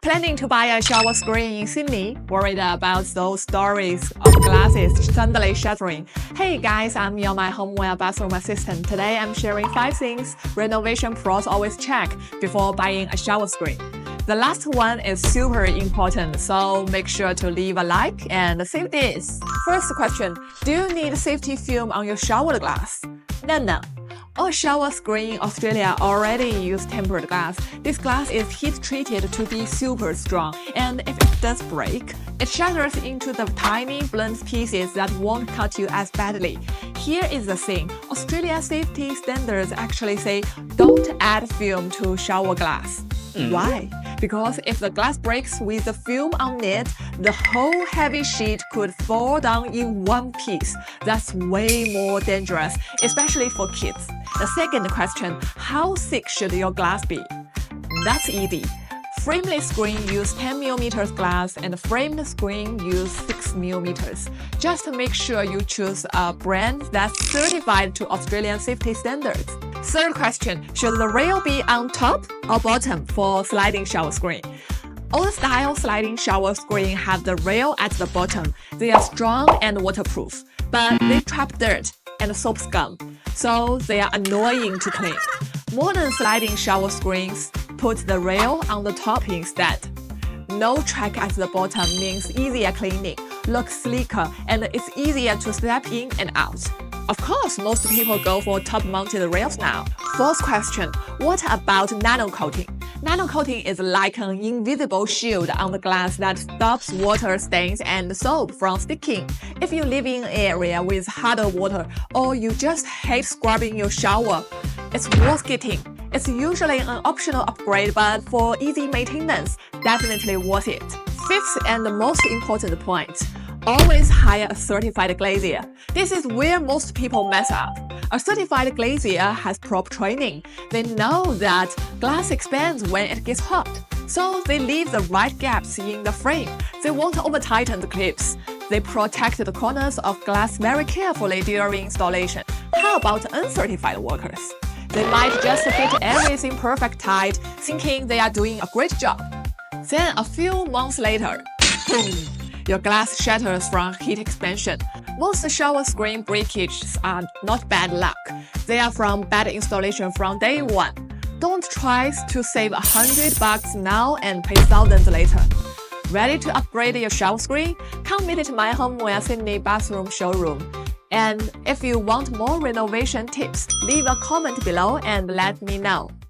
Planning to buy a shower screen in Sydney? Worried about those stories of glasses suddenly shattering? Hey guys, I'm your MyHomeware bathroom assistant. Today I'm sharing 5 things renovation pros always check before buying a shower screen. The last one is super important, so make sure to leave a like and save this. First question, do you need safety film on your shower glass? No. All shower screen in Australia already use tempered glass. This glass is heat treated to be super strong, and if it does break, it shatters into the tiny blunt pieces that won't cut you as badly. Here is the thing, Australia's safety standards actually say don't add film to shower glass. Why? Because if the glass breaks with the film on it, the whole heavy sheet could fall down in one piece. That's way more dangerous, especially for kids. The second question, how thick should your glass be? That's easy. Frameless screen use 10mm glass and framed screen use 6mm. Just make sure you choose a brand that's certified to Australian safety standards. Third question, should the rail be on top or bottom for sliding shower screen? Old style sliding shower screen have the rail at the bottom. They are strong and waterproof, but they trap dirt and soap scum, so they are annoying to clean. Modern sliding shower screens put the rail on the top instead. No track at the bottom means easier cleaning, looks sleeker, and it's easier to step in and out. Of course, most people go for top-mounted rails now. Fourth question, what about nano coating? Nano coating is like an invisible shield on the glass that stops water stains and soap from sticking. If you live in an area with harder water or you just hate scrubbing your shower, it's worth getting. It's usually an optional upgrade, but for easy maintenance, definitely worth it. Fifth and the most important point, always hire a certified glazier. This is where most people mess up. A certified glazier has proper training. They know that glass expands when it gets hot, so they leave the right gaps in the frame. They won't over-tighten the clips. They protect the corners of glass very carefully during installation. How about uncertified workers? They might just fit everything perfect tight, thinking they are doing a great job. Then a few months later, boom! Your glass shatters from heat expansion. Most shower screen breakages are not bad luck. They are from bad installation from day one. Don't try to save $100 now and pay thousands later. Ready to upgrade your shower screen? Come visit MyHomeware Sydney Bathroom Showroom. And if you want more renovation tips, leave a comment below and let me know.